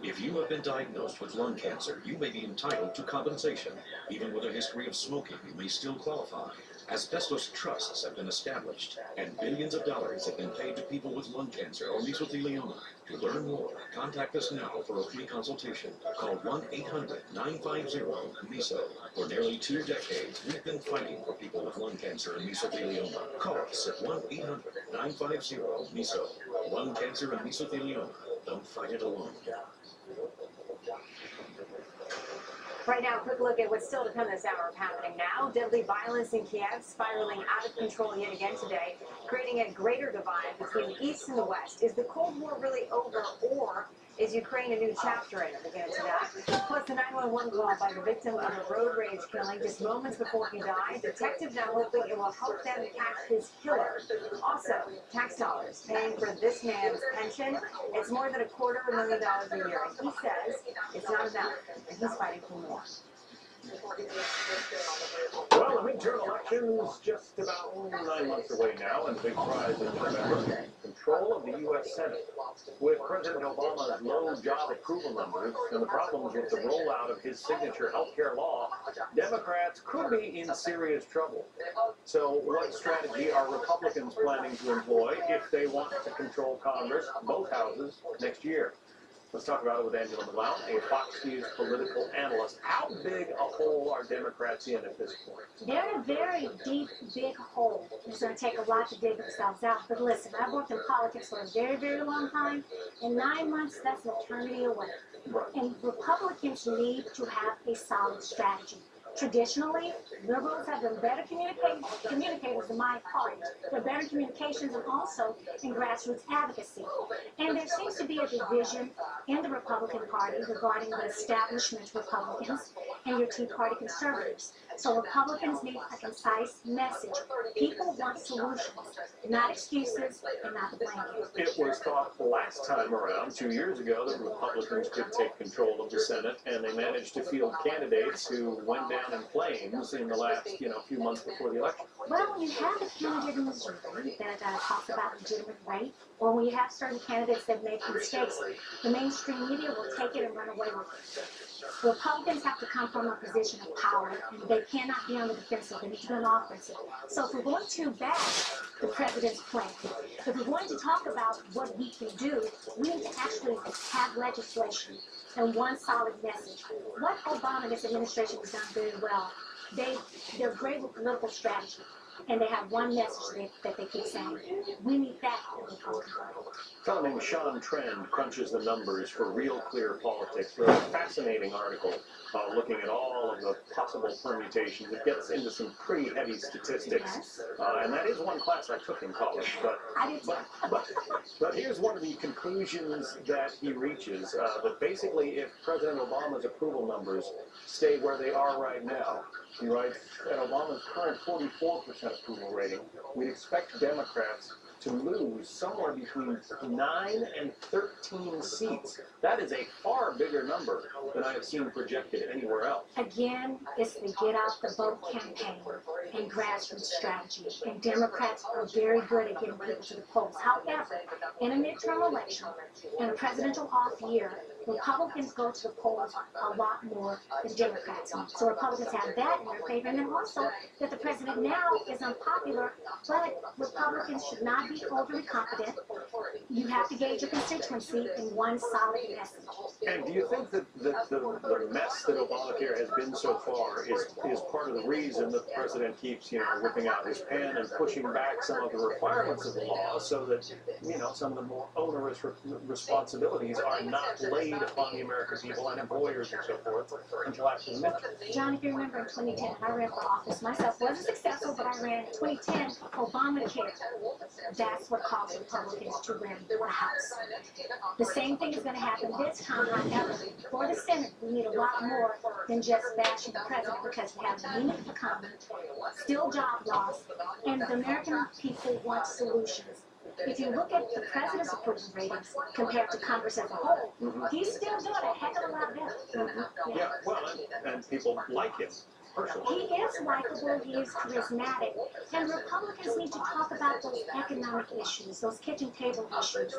If you have been diagnosed with lung cancer, you may be entitled to compensation. Even with a history of smoking, you may still qualify. Asbestos trusts have been established, and billions of dollars have been paid to people with lung cancer or mesothelioma. To learn more, contact us now for a free consultation. Call 1-800-950-MESO. For nearly 2 decades, we've been fighting for people with lung cancer and mesothelioma. Call us at 1-800-950-MESO. Lung cancer and mesothelioma. Don't fight it alone. Right now, a quick look at what's still to come this hour. Happening now. Deadly violence in Kiev spiraling out of control yet again today, creating a greater divide between the East and the West. Is the Cold War really over, or is Ukraine a new chapter in it? We'll get into that. Plus, the 911 call by the victim of a road rage killing just moments before he died. Detectives now hoping it will help them catch his killer. Also, tax dollars paying for this man's pension. It's more than $250,000 a year. And he says it's not enough, and he's fighting for more. Well, the midterm election's just about 9 months away now, and the big prize is, remember, control of the U.S. Senate. With President Obama's low job approval numbers and the problems with the rollout of his signature health care law, Democrats could be in serious trouble. So what strategy are Republicans planning to employ if they want to control Congress, both houses, next year? Let's talk about it with Angela Malone, a Fox News political analyst. How big a hole are Democrats in at this point? They're in a very deep, big hole. It's going to take a lot to dig themselves out. But listen, I've worked in politics for a very, very long time. In 9 months, that's an eternity away. Right. And Republicans need to have a solid strategy. Traditionally, liberals have been better communicators than my party. They're better communications and also in grassroots advocacy. And there seems to be a division in the Republican Party regarding the establishment Republicans and your Tea Party conservatives. So Republicans need a concise message. People want solutions, not excuses and not the blame. It was thought last time around, 2 years ago, that Republicans could take control of the Senate, and they managed to field candidates who went down in flames in the last, few months before the election. Well, when you have a candidate in Missouri that talks about legitimate rape, or when you have certain candidates that make mistakes, the mainstream media will take it and run away with it. Republicans have to come from a position of power, and they cannot be on the defensive. They need to be on the offensive. So if we're going to bash the president's plan, if we're going to talk about what we can do, we need to actually have legislation and one solid message. What Obama and his administration has done very well, they're great with political strategy. And they have one message that they keep saying. We need that in the Republican Party. A fellow named Sean Trend crunches the numbers for Real Clear Politics. There's a fascinating article looking at all of the possible permutations. It gets into some pretty heavy statistics. Yes. And that is one class I took in college. But here's one of the conclusions that he reaches, that basically if President Obama's approval numbers stay where they are right now, he writes, at Obama's current 44% approval rating, we'd expect Democrats to lose somewhere between 9 and 13 seats. That is a far bigger number than I have seen projected anywhere else. Again, it's the get out the vote campaign and grassroots strategy. And Democrats are very good at getting people to the polls. However, in a midterm election, in a presidential off year, Republicans go to the polls a lot more than Democrats. So Republicans have that in their favor. And then also that the president now is unpopular, but Republicans should not be overly confident. You have to gauge your constituency in one solid message. And do you think that the mess that Obamacare has been so far is part of the reason that the president keeps, whipping out his pen and pushing back some of the requirements of the law so that, some of the more onerous responsibilities are not laid upon the American people and employers and so forth until after the midterm? John, if you remember in 2010, I ran for office myself. Wasn't successful, but I ran in 2010 Obamacare. That's what caused Republicans to win the House. The same thing is going to happen this time, however. For the Senate, we need a lot more than just bashing the president because we have a unique economy, still job loss, and the American people want solutions. If you look at the president's approval ratings compared to Congress as a whole, he's still doing a heck of a lot better. Yeah, well, and people like him. person. He is likable, he is charismatic, and Republicans need to talk about those economic issues, those kitchen table issues.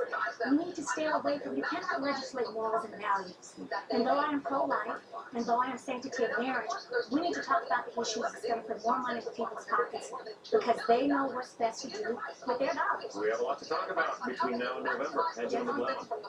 We need to stay away from, you cannot legislate morals and values. And though I am pro-life, and though I am sanctity of marriage, we need to talk about the issues that's going to put more money in people's pockets because they know what's best to do with their dollars. We have a lot to talk about between now and November. And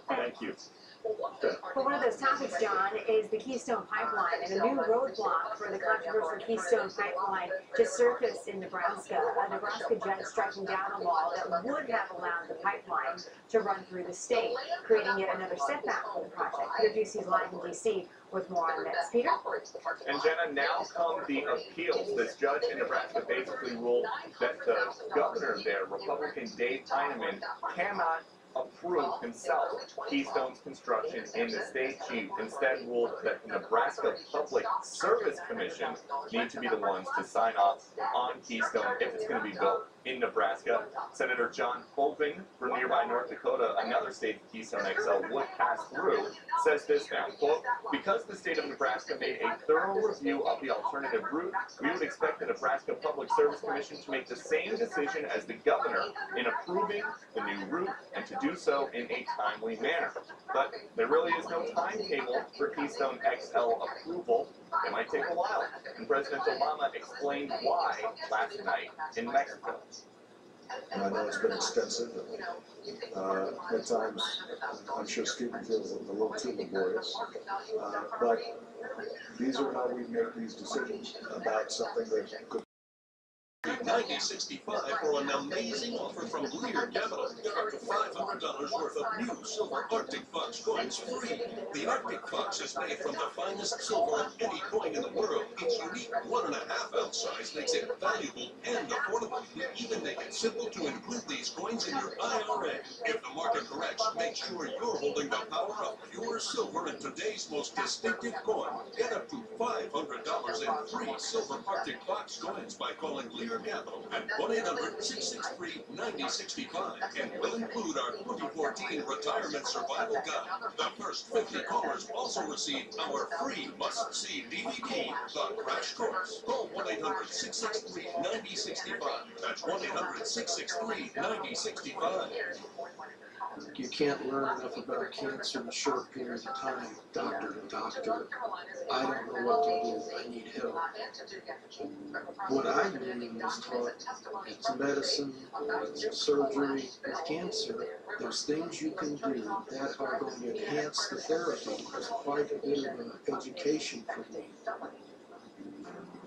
thank you. Well, one of those topics, John, is the Keystone Pipeline, and a new roadblock for the controversial Keystone Pipeline just surfaced in Nebraska. A Nebraska judge striking down a law that would have allowed the pipeline to run through the state, creating yet another setback for the project. Peter Ducey's live in D.C. with more on this. Peter? And Jenna, now come the appeals. This judge in Nebraska basically ruled that the governor there, Republican Dave Heineman, cannot approve himself Keystone's construction in the state. She instead ruled that the Nebraska Public Service Commission need to be the ones to sign off on Keystone if it's going to be built in Nebraska. Senator John Colvin from nearby North Dakota, another state that Keystone XL would pass through, says this now, quote, because the state of Nebraska made a thorough review of the alternative route, we would expect the Nebraska Public Service Commission to make the same decision as the governor in approving the new route and to do so in a timely manner. But there really is no timetable for Keystone XL approval. It might take a while, and President Obama explained why last night in Mexico. And I know it's been expensive, and at times I'm sure Stephen feels a little too laborious, but these are how we make these decisions about something that could 9065 for an amazing offer from Lear Capital. Get up to $500 worth of new silver Arctic Fox coins free. The Arctic Fox is made from the finest silver of any coin in the world. Its unique 1.5 ounce size makes it valuable and affordable. We even make it simple to include these coins in your IRA. If the market corrects, make sure you're holding the power of pure silver in today's most distinctive coin. Get up to $500 in free silver Arctic Fox coins by calling Lear Capital at 1-800-663-9065, and will include our 2014 Retirement Survival Guide. The first 50 callers also receive our free must-see DVD, The Crash Course. Call 1-800-663-9065. That's 1-800-663-9065. you can't learn enough about cancer in a short period of time, doctor to doctor. I don't know what to do. I need help. What I really was taught, it's medicine, it's surgery, with cancer, there's things you can do that are going to enhance the therapy. It's quite a bit of an education for me.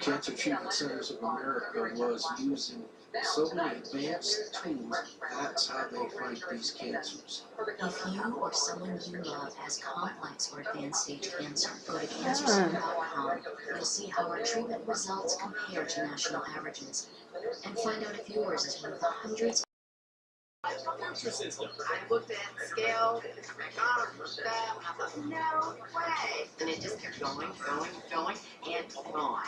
Cancer Treatment Centers of America was using so many advanced tools. That's how they fight these cancers. If you or someone you love has complex or advanced stage cancer, go to cancercenter.com. You'll see how our treatment results compare to national averages, and find out if yours is one of the hundreds. System. I looked at the scale, looked at that, and I thought, no way. And it just kept going, and on.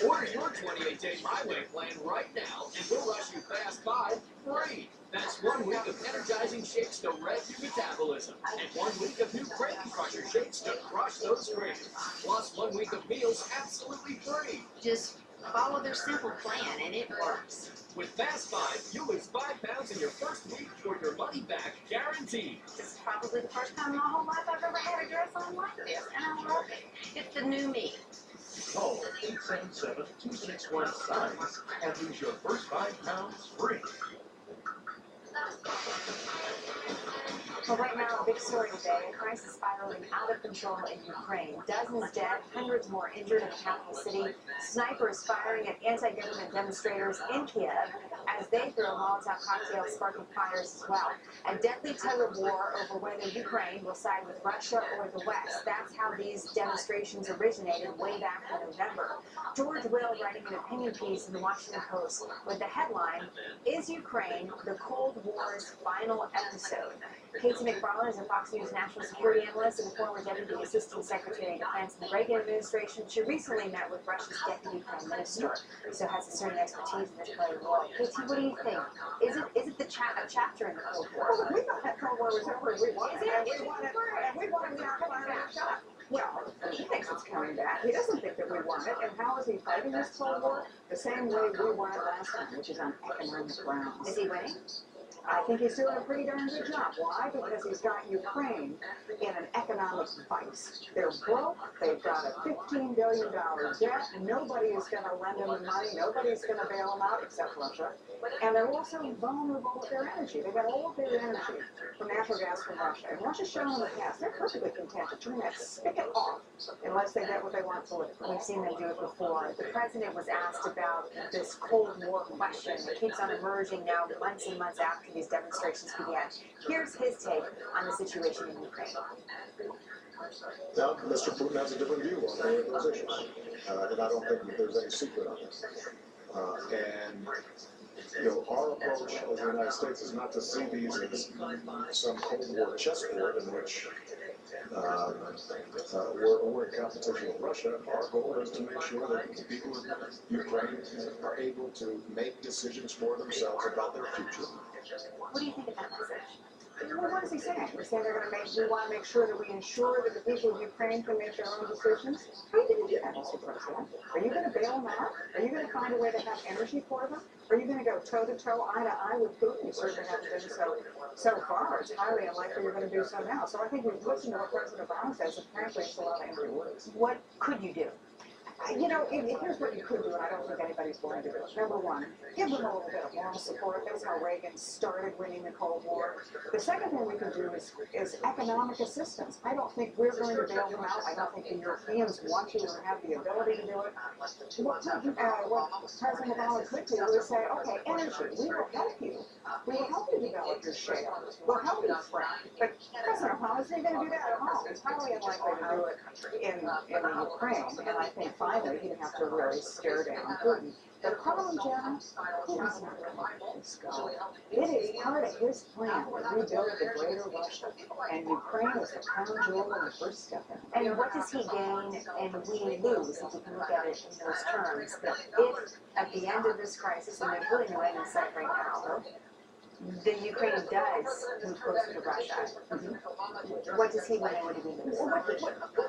Order your 28-day MyWay plan right now, and we'll rush you Fast 5 free. That's 1 week of energizing shakes to rev your metabolism, and 1 week of new Craving Crusher shakes to crush those cravings. Plus 1 week of meals absolutely free. Just follow their simple plan, and it works. With Fast 5, you'll lose 5 pounds in your first week or your money back guaranteed. This is probably the first time in my whole life I've ever had a dress on like this, and I love it. It's the new me. Call 877-261-SIGNS and lose your first 5 pounds free. Well, right now, a big story today, a crisis spiraling out of control in Ukraine. Dozens dead, hundreds more injured in the capital city. Snipers firing at anti-government demonstrators in Kiev as they throw Molotov cocktails, sparking fires as well. A deadly tug-of-war over whether Ukraine will side with Russia or the West. That's how these demonstrations originated way back in November. George Will writing an opinion piece in the Washington Post with the headline, "Is Ukraine the Cold War's Final Episode?" Stacey McFarland is a Fox News national security analyst and former Deputy Assistant Secretary of Defense in the Reagan administration. She recently met with Russia's Deputy Prime Minister, so has a certain expertise in this part of the world. KT, what do you think? Is it a chapter in the Cold War? Well, we thought that Cold War was over. We wanted it. We wanted to come out of shot. Well, he thinks it's coming back. He doesn't think that we want it. And how is he fighting this Cold War? The same way we won it last time, which is on economic grounds. Is he winning? I think he's doing a pretty darn good job. Why? Because he's got Ukraine in an economic vice. They're broke. They've got a $15 billion debt. Nobody is going to lend them the money. Nobody's going to bail them out except Russia. And they're also vulnerable with their energy. They got all of their energy from natural gas from Russia. And Russia's shown in the past, they're perfectly content to turn that spigot off unless they get what they want politically. We've seen them do it before. The president was asked about this Cold War question that keeps on emerging now months and months after these demonstrations began. Here's his take on the situation in Ukraine. Now, Mr. Putin has a different view on many of those issues, and I don't think that there's any secret on this. And you know, our approach as the United States is not to see these as some Cold War chessboard in which we're in competition with Russia. Our goal is to make sure that the people of Ukraine are able to make decisions for themselves about their future. What do you think of that message? Well, what is he saying? He's saying we want to make sure that we ensure that the people of Ukraine can make their own decisions. How are you going to do that, Mr. President? Are you going to bail them out? Are you going to find a way to have energy for them? Are you going to go toe-to-toe, eye-to-eye with Putin? You certainly haven't done so far. It's highly unlikely you're going to do so now. So I think we've listened to what President Obama says, and frankly, it's a lot of empty words. What could you do? You know, here's what you could do, and I don't think anybody's going to do it. Number one, give them a little bit of moral support. That's how Reagan started winning the Cold War. The second thing we can do is economic assistance. I don't think we're going to bail them out. I don't think the Europeans want to or have the ability to do it. What President Obama could do is say, okay, energy, we will help you. We will help you develop your shale. We'll help you frack. But President Obama isn't going to do that at all. It's highly unlikely to do it in the Ukraine, and I think finally he'd have to really stare down Putin. The problem, Jenna, Putin's not going to let this go. It is part of his plan to rebuild the greater Russia, and Ukraine is the crown jewel and the first step in it. And what does he gain and we lose, if you can look at it in those terms, that if at the end of this crisis, and there's really no end in sight right now, the Ukraine does move closer to Russia, what does he win and what do we lose? Well, what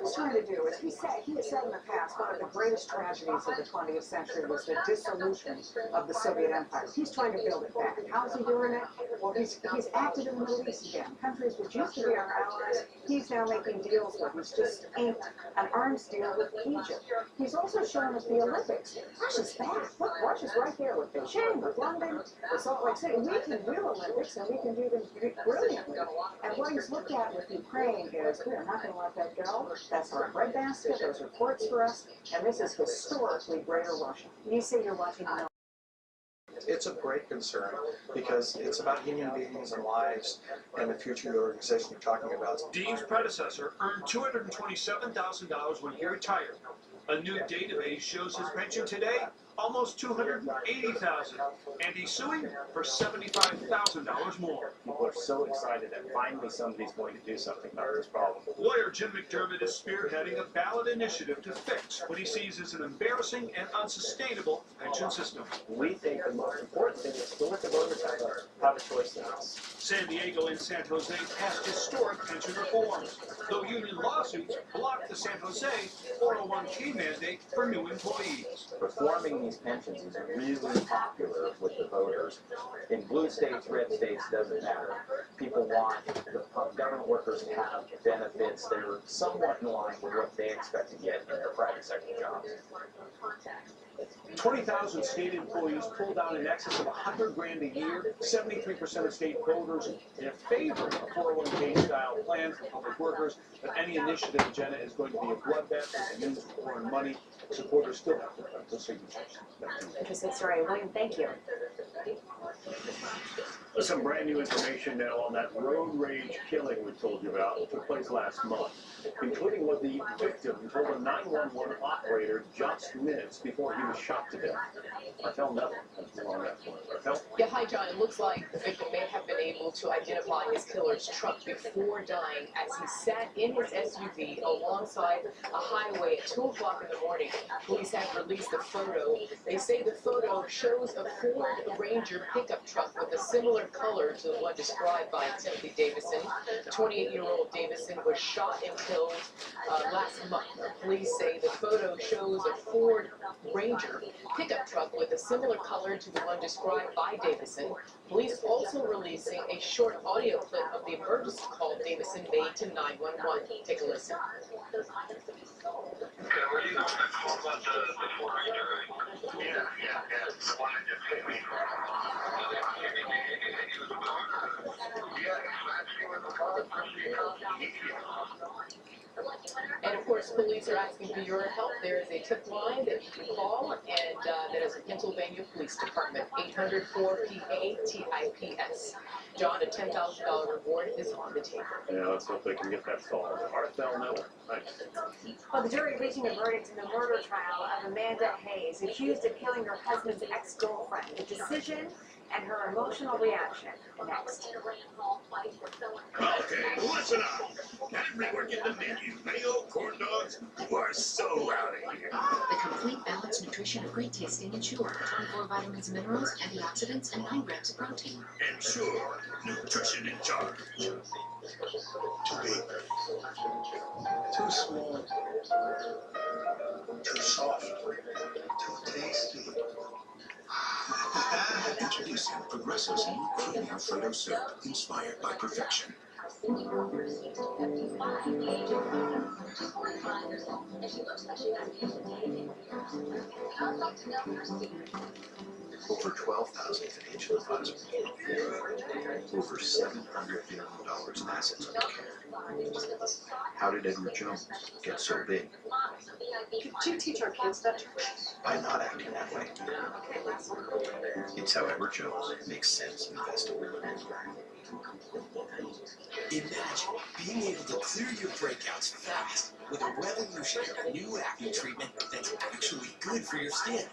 he's trying to do is, he has said in the past, one of the greatest tragedies of the 20th century was the dissolution of the Soviet Empire. He's trying to build it back. How is he doing it? Well, he's active in the Middle East again. Countries which used to be our allies, he's now making deals with. He's just inked an arms deal with Egypt. He's also shown us the Olympics. Russia's back. Look, Russia's right there with Beijing, with London, with Salt Lake City. We can do Olympics, and we can do them brilliantly. And what he's looked at with Ukraine is, we are not going to let that go. That's our breadbasket. Those are ports for us. And this is historically greater Russia. You say you're watching the It's a great concern because it's about human beings and lives and the future of the organization you're talking about. Dean's predecessor earned $227,000 when he retired. A new database shows his pension today almost $280,000, and he's suing for $75,000 more. People are so excited that finally somebody's going to do something about this problem. Lawyer Jim McDermott is spearheading a ballot initiative to fix what he sees as an embarrassing and unsustainable pension system. We think the most important thing is to let the voters have a choice in this. San Diego and San Jose passed historic pension reforms, though union lawsuits blocked the San Jose 401k mandate for new employees. Reforming these pensions is really popular with the voters. In blue states, red states, doesn't matter. People want the government workers to have benefits that are somewhat in line with what they expect to get in their private sector jobs. 20,000 state employees pulled down in excess of $100,000 a year. 73% of state voters in favor of 401k style plans for public workers. But any initiative, Jenna, is going to be a bloodbath as it means foreign money. Supporters still have to put signatures. Interesting story. William, thank you. Some brand new information now on that road rage killing we told you about. It took place last month, including what the victim told a 911 operator just minutes before he was shot to death. Martel Neville has more on that one. Martel? Yeah, hi, John. It looks like the victim may have been able to identify his killer's truck before dying as he sat in his SUV alongside a highway at 2 o'clock in the morning. Police have released a photo. They say the photo shows a Ford Ranger pickup truck with a similar color to the one described by Timothy Davison. The 28-year-old Davison was shot and killed last month. Police say the photo shows a Ford Ranger pickup truck with a similar color to the one described by Davison. Police also releasing a short audio clip of the emergency call Davison made to 911. Take a listen. Were you on the call about the Ford Ranger, right? Yeah. The one that just hit me. And of course, police are asking for your help. There is a tip line that you can call, and that is the Pennsylvania Police Department, 800-4PA-TIPS. John, a $10,000 reward is on the table. Yeah, let's hope they can get that solved. Martel Neville, thanks. Well, the jury reaching a verdict in the murder trial of Amanda Hayes, accused of killing her husband's ex-girlfriend. The decision and her emotional reaction next. Okay, listen up. Can everyone get the menu? Mayo, corn dogs? You are so out of here. The complete balanced nutrition of great tasting Ensure. 24 vitamins, minerals, antioxidants, and 9 grams of protein. Ensure. Nutrition in charge. Too big. Too small. Too soft. Too tasty. Introducing Progresso's new creamy Alfredo syrup, inspired by perfection. Over 12,000 financial advisors, over $700 billion in assets under care. How did Edward Jones get so big? Could you teach our kids that? By not acting that way. It's how Edward Jones makes sense investing. Imagine being able to clear your breakouts fast with a revolutionary new acne treatment that's actually good for your skin.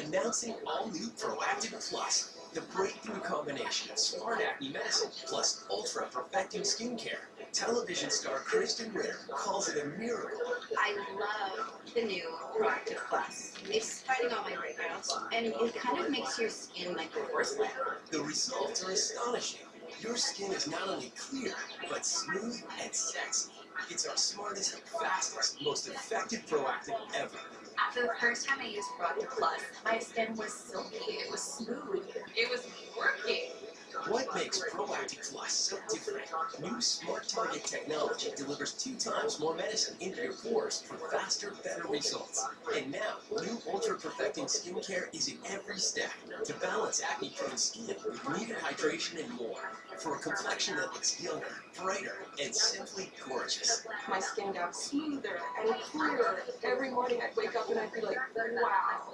Announcing all new Proactive Plus, the breakthrough combination of smart acne medicine plus ultra-perfecting skincare. Television star Kristen Ritter calls it a miracle. I love the new Proactive Plus. It's fighting all my breakouts, and it kind of makes your skin like a porcelain. The results are astonishing. Your skin is not only clear, but smooth and sexy. It's our smartest, fastest, most effective Proactive ever. After the first time I used Proactive Plus, my skin was silky, it was smooth, it was working. What makes Proactive Plus so different? New Smart Target technology delivers 2 times more medicine into your pores for faster, better results. And now, new ultra-perfecting skincare is in every step to balance acne-prone skin with needed hydration and more. For a complexion that looks younger, brighter, and simply gorgeous. My skin got smoother and clearer. Every morning I'd wake up and I'd be like, wow.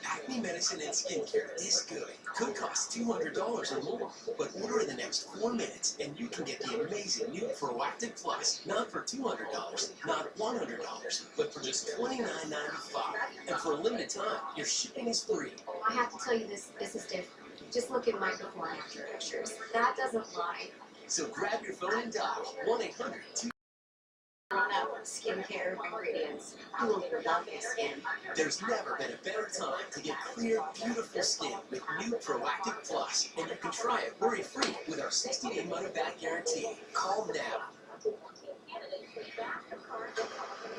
Acne medicine and skincare is good. Could cost $200 or more, but order in the next 4 minutes and you can get the amazing new Proactive Plus, not for $200, not $100, but for just $29.95. And for a limited time, your shipping is free. I have to tell you, this is different. Just look at my before and after pictures. That doesn't lie. So grab your phone and dial 1-800-2. Grown-up skincare ingredients. You will love your skin. There's never been a better time to get clear, beautiful skin with new Proactive Plus, and you can try it worry-free with our 60-day money-back guarantee. Call now.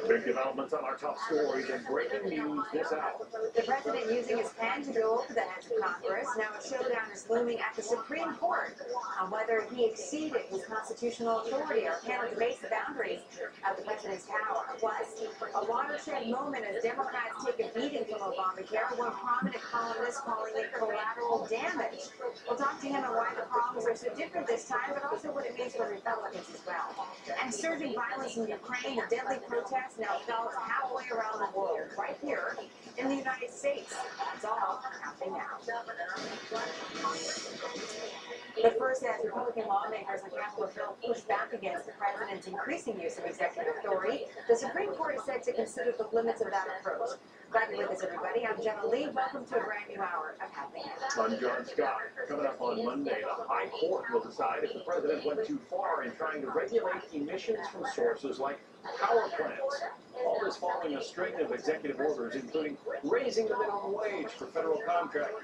Big developments on our top stories and breaking news this hour. The president using his pen to go over the heads of Congress. Now a showdown is looming at the Supreme Court on whether he exceeded his constitutional authority. Our panel debates the boundaries of the president's power. Plus, a watershed moment as Democrats take a beating from Obamacare, for one prominent columnist calling it collateral damage. We'll talk to him on why the problems are so different this time, but also what it means for Republicans as well. And surging violence in Ukraine, a deadly protest now felt halfway around the world, right here in the United States. It's all happening now. But first, as Republican lawmakers on Capitol Hill push back against the president's increasing use of executive authority, the Supreme Court is set to consider the limits of that approach. Glad you're with us, everybody. I'm Jenna Lee. Welcome to a brand new hour of Happening Now. I'm John Scott. Coming up on Monday, the High Court will decide if the president went too far in trying to regulate emissions from sources like power plants. All this following a string of executive orders, including raising the minimum wage for federal contractors,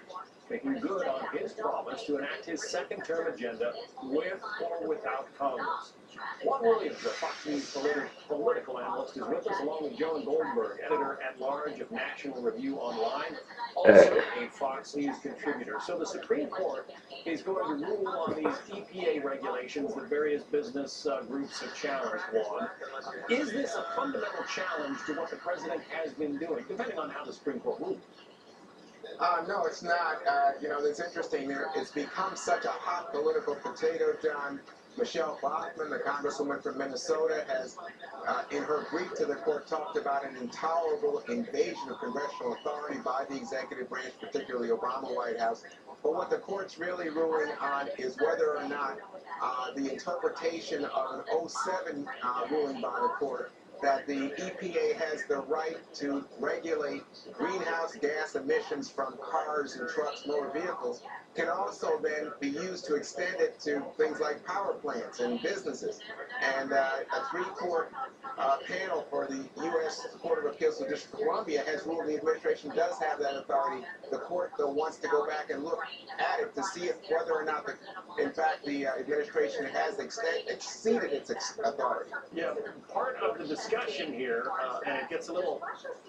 making good on his promise to enact his second-term agenda with or without Congress. Juan Williams, a Fox News political analyst, is with us, along with Joan Goldberg, editor-at-large of National Review Online, also a Fox News contributor. So the Supreme Court is going to rule on these EPA regulations that various business groups have challenged, Juan. Is this a fundamental challenge to what the president has been doing, depending on how the Supreme Court rules? No, it's not. It's interesting. It's become such a hot political potato, John. Michelle Bachmann, the congresswoman from Minnesota, has, in her brief to the court, talked about an intolerable invasion of congressional authority by the executive branch, particularly Obama White House. But what the court's really ruling on is whether or not the interpretation of an 07 ruling by the court that the EPA has the right to regulate greenhouse gas emissions from cars and trucks, motor vehicles, can also then be used to extend it to things like power plants and businesses. And a three-court panel for the U.S. Court of Appeals for the District of Columbia has ruled the administration does have that authority. The court, though, wants to go back and look at it to see if whether or not, in fact, the administration has exceeded its authority. Yeah, part of the discussion here, and it gets a little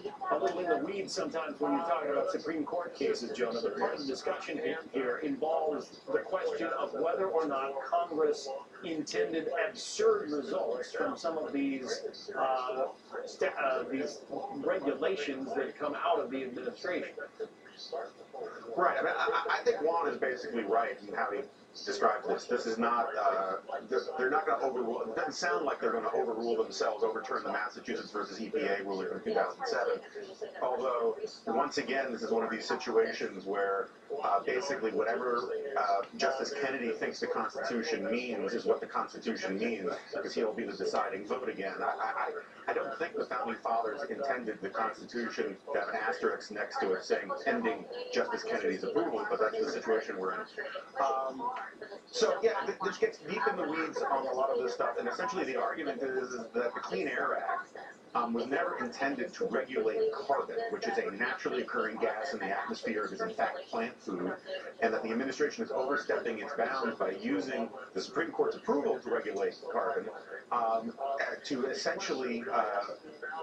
in the weeds sometimes when you're talking about Supreme Court cases, Jonah, but part of the discussion here involves the question of whether or not Congress intended absurd results from some of these regulations that come out of the administration. Right. I think Juan is basically right in how he described this. This is not, they're not going to overrule, it doesn't sound like they're going to overrule themselves, overturn the Massachusetts versus EPA ruling from 2007. Although, once again, this is one of these situations where basically whatever Justice Kennedy thinks the Constitution means is what the Constitution means, because he'll be the deciding vote again. I don't think the Founding Fathers intended the Constitution to have an asterisk next to it saying pending Justice Kennedy's approval, but that's the situation we're in. So yeah, this gets deep in the weeds on a lot of this stuff, and essentially the argument is that the Clean Air Act was never intended to regulate carbon, which is a naturally occurring gas in the atmosphere. It is in fact plant food, and that the administration is overstepping its bounds by using the Supreme Court's approval to regulate carbon to essentially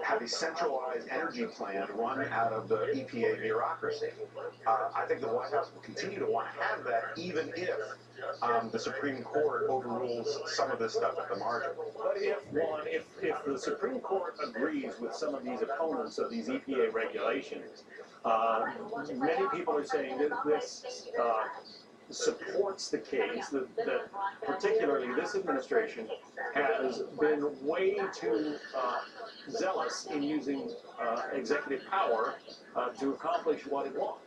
have a centralized energy plan run out of the EPA bureaucracy. I think the White House will continue to want to have that, even if the Supreme Court overrules some of this stuff at the margin. But if the Supreme Court agrees with some of these opponents of these EPA regulations, many people are saying that this supports the case that particularly this administration has been way too zealous in using executive power to accomplish what it wants.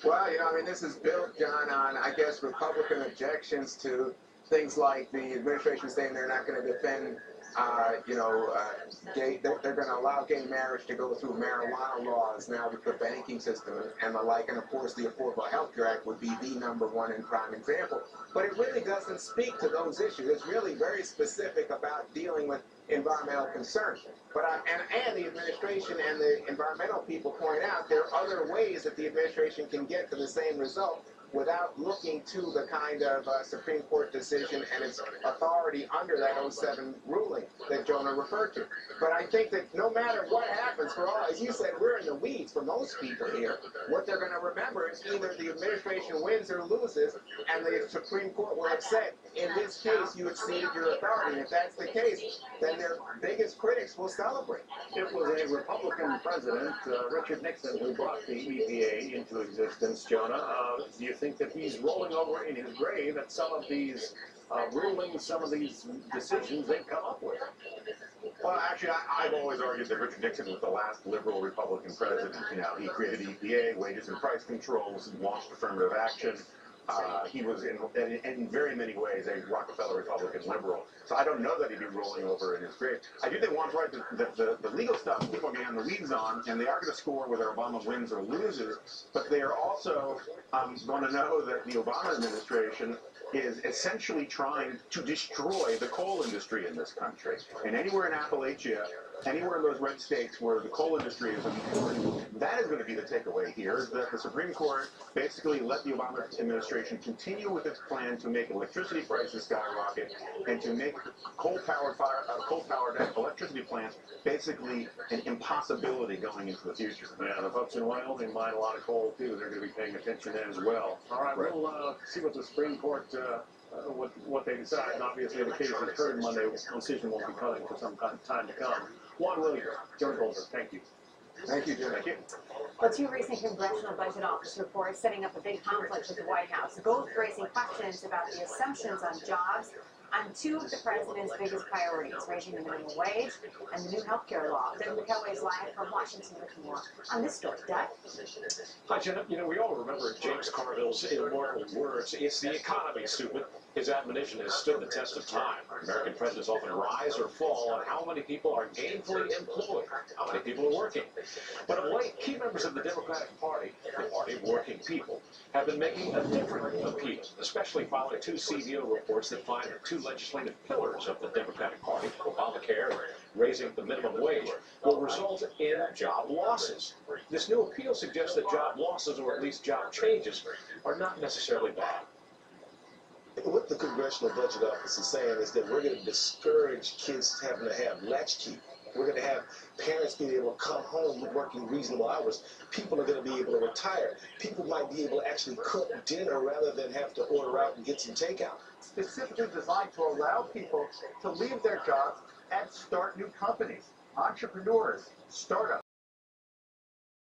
Well, this is built, John, on, I guess, Republican objections to things like the administration saying they're not going to defend, they're going to allow gay marriage to go through marijuana laws now with the banking system and the like. And, of course, the Affordable Health Care Act would be the #1 and prime example. But it really doesn't speak to those issues. It's really very specific about dealing with environmental concerns. But and the administration and the environmental people point out there are other ways that the administration can get to the same result without looking to the kind of Supreme Court decision and its authority under that 07 ruling that Jonah referred to. But I think that no matter what happens, for all, as you said, we're in the weeds for most people here. What they're going to remember is either the administration wins or loses, and the Supreme Court will have said, in this case, you exceeded your authority. And if that's the case, then their biggest critics will celebrate. It was a Republican president, Richard Nixon, who brought the EPA into existence, Jonah. Do you think that he's rolling over in his grave at some of these rulings, some of these decisions they've come up with? Well, actually, I've always argued that Richard Nixon was the last liberal Republican president. He created EPA, wages and price controls, and launched affirmative action. He was in very many ways a Rockefeller Republican liberal. So I don't know that he'd be rolling over in his grave. I do think Juan's right that the legal stuff people are getting on the weeds on, and they are going to score whether Obama wins or loses, but they are also going to know that the Obama administration is essentially trying to destroy the coal industry in this country. And anywhere in Appalachia, anywhere in those red states where the coal industry is important, that is going to be the takeaway here, is that the Supreme Court basically let the Obama administration continue with its plan to make electricity prices skyrocket and to make coal-powered electricity plants basically an impossibility going into the future. Yeah, the folks in Wyoming mine a lot of coal, too. They're going to be paying attention as well. All right, we'll see what the Supreme Court what they decide. And obviously, the case is heard Monday. The decision won't be coming for some time to come. Juan Williams, Joe Goldberg, thank you. Thank you, Jim. Thank you. Well, two recent Congressional Budget Office reports setting up a big conflict with the White House, both raising questions about the assumptions on jobs on two of the president's biggest priorities, raising the minimum wage and the new health care law. Doug McKelway is live from Washington with more on this story. Doug? Hi, Jenna. You know, we all remember James Carville's immortal words, "It's the economy, stupid." His admonition has stood the test of time. American presidents often rise or fall on how many people are gainfully employed, how many people are working. But of late, key members of the Democratic Party, the party of working people, have been making a different appeal, especially following two CBO reports that find the two legislative pillars of the Democratic Party, Obamacare and raising the minimum wage, will result in job losses. This new appeal suggests that job losses, or at least job changes, are not necessarily bad. What the Congressional Budget Office is saying is that we're going to discourage kids having to have latchkey. We're going to have parents being able to come home working reasonable hours. People are going to be able to retire. People might be able to actually cook dinner rather than have to order out and get some takeout. Specifically designed to allow people to leave their jobs and start new companies, entrepreneurs, startups.